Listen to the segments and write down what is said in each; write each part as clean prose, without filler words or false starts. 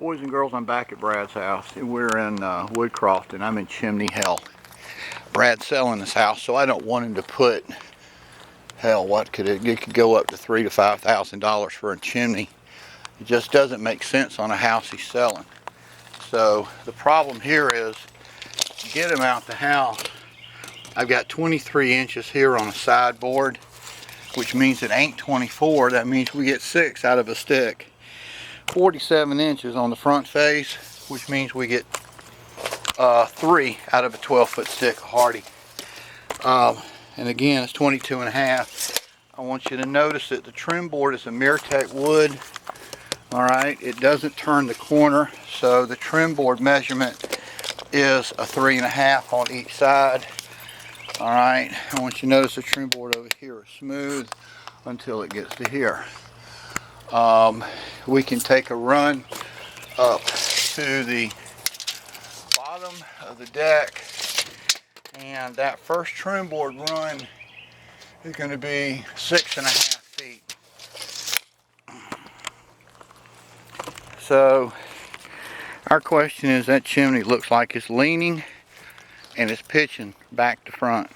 Boys and girls, I'm back at Brad's house. We're in Woodcroft and I'm in chimney hell. Brad's selling this house, so I don't want him to put, hell, what could it could go up to $3,000 to $5,000 for a chimney. It just doesn't make sense on a house he's selling. So the problem here is to get him out the house. I've got 23 inches here on a sideboard, which means it ain't 24. That means we get 6 out of a stick. 47 inches on the front face, which means we get 3 out of a 12-foot stick of Hardy. And again, it's 22 and a half. I want you to notice that the trim board is a Mirtec wood. Alright, it doesn't turn the corner, so the trim board measurement is a 3.5 on each side. Alright, I want you to notice the trim board over here is smooth until it gets to here. We can take a run up to the bottom of the deck, and that first trim board run is going to be 6.5 feet. So our question is, that chimney looks like it's leaning and it's pitching back to front.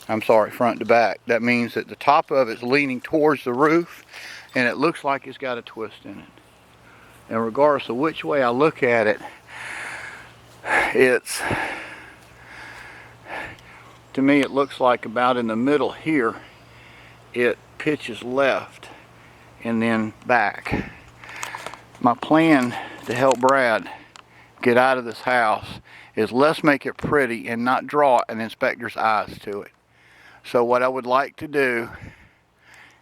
I'm sorry, front to back. That means that the top of it's leaning towards the roof and it looks like it's got a twist in it. And regardless of which way I look at it, to me it looks like about in the middle here it pitches left and then back. My plan to help Brad get out of this house is let's make it pretty and not draw an inspector's eyes to it. So what I would like to do,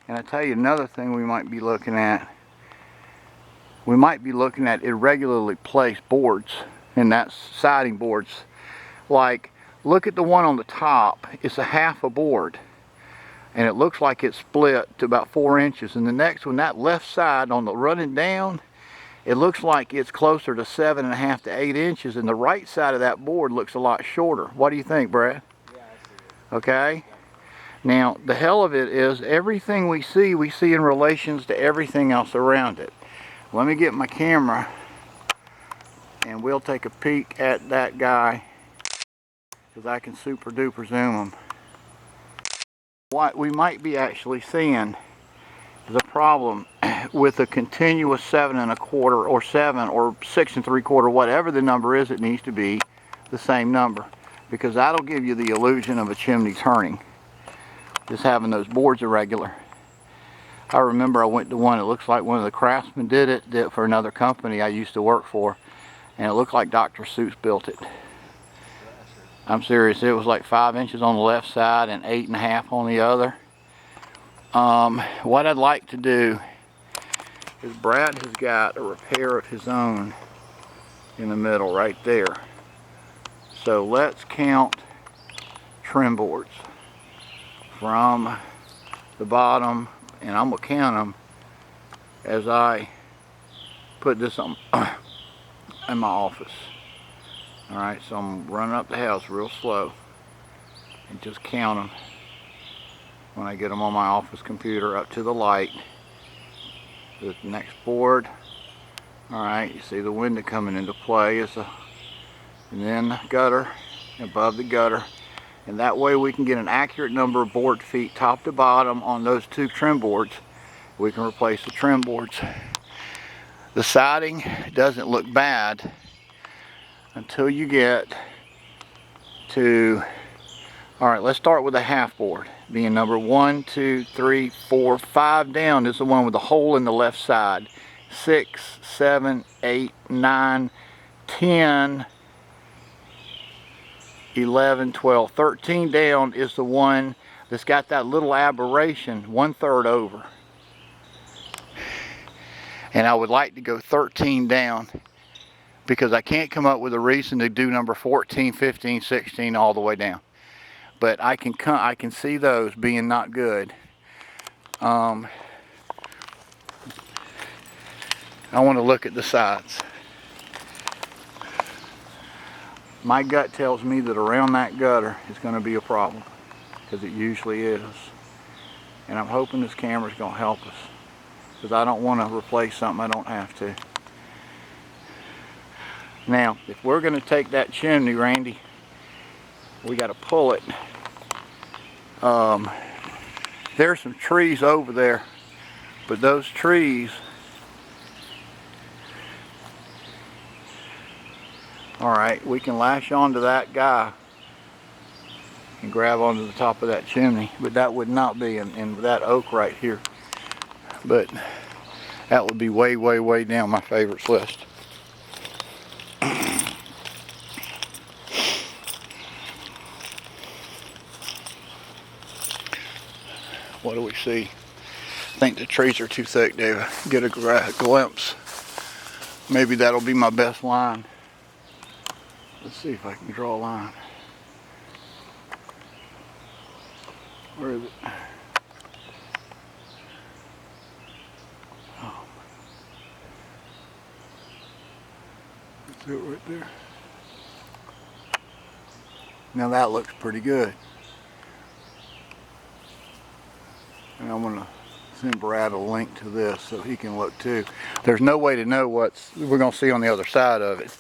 and I tell you another thing we might be looking at, irregularly placed boards, and that's siding boards. Like, look at the one on the top, it's a half a board and it looks like it's split to about 4 inches, and the next one, that left side on the running down, it looks like it's closer to 7.5 to 8 inches, and the right side of that board looks a lot shorter. What do you think, Brad? Yeah, I see it. Okay. Now, the hell of it is everything we see in relations to everything else around it. Let me get my camera and we'll take a peek at that guy, because I can super duper zoom him. What we might be actually seeing is a problem with a continuous 7 1/4 or 7 or 6 3/4, whatever the number is, it needs to be the same number, because that'll give you the illusion of a chimney turning, just having those boards irregular. I remember I went to one, it looks like one of the Craftsman did it for another company I used to work for, and it looked like Dr. Seuss built it. I'm serious, it was like 5 inches on the left side and 8.5 on the other. What I'd like to do is, Brad has got a repair of his own in the middle right there. So let's count trim boards from the bottom, and I'm going to count them as I put this on in my office. Alright, so I'm running up the house real slow and just count them when I get them on my office computer up to the light. The next board. Alright, you see the window coming into play, and then the gutter, above the gutter, and that way we can get an accurate number of board feet top to bottom on those 2 trim boards. We can replace the trim boards. The siding doesn't look bad until you get to, alright, let's start with a half board, being number 1, 2, 3, 4, 5 down is the one with the hole in the left side. 6, 7, 8, 9, 10, 11, 12, 13 down is the one that's got that little aberration 1/3 over. And I would like to go 13 down, because I can't come up with a reason to do number 14, 15, 16 all the way down. But I can see those being not good. I want to look at the sides. My gut tells me that around that gutter is going to be a problem, because it usually is. And I'm hoping this camera's going to help us, because I don't want to replace something I don't have to. Now, if we're going to take that chimney, Randy, we got to pull it. There's some trees over there, but those trees, all right, we can lash onto that guy and grab onto the top of that chimney, but that would not be in that oak right here. But that would be way, way, way down my favorites list. What do we see? I think the trees are too thick to get a glimpse. Maybe that'll be my best line. Let's see if I can draw a line. Where is it? Oh. That's it right there. Now that looks pretty good. And I'm going to send Brad a link to this so he can look too. There's no way to know what we're going to see on the other side of it.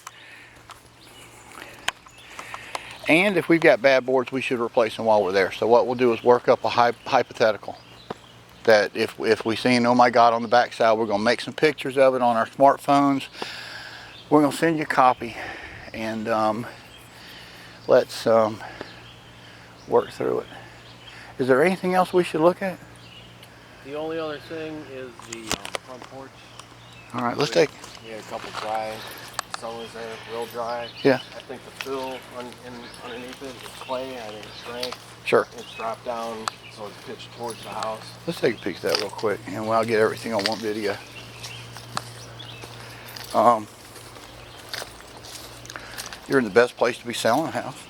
And if we've got bad boards, we should replace them while we're there. So what we'll do is work up a hypothetical that if we see an oh my God on the back side, we're going to make some pictures of it on our smartphones. We're going to send you a copy, and let's work through it. Is there anything else we should look at? The only other thing is the front porch. All right, let's take. We had a couple dry summers there, real dry. Yeah. I think the fill underneath it is clay. I think it's strength. Sure. It's dropped down, so it's pitched towards the house. Let's take a peek at that real quick, and I'll get everything on one video. You're in the best place to be selling a house.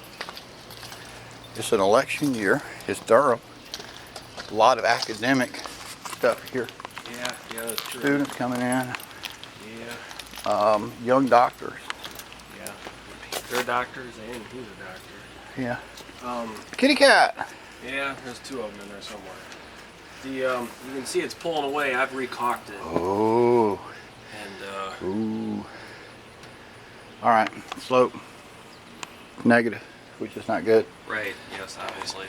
It's an election year. It's Durham. A lot of academic stuff here. Yeah, that's true. Students coming in. Yeah. Young doctors. Yeah. They're doctors, and he's a doctor. Yeah. Kitty cat. Yeah, there's two of them in there somewhere. You can see it's pulling away. I've recaulked it. Oh. And Ooh. All right. Slope negative, which is not good. Right. Yes, obviously.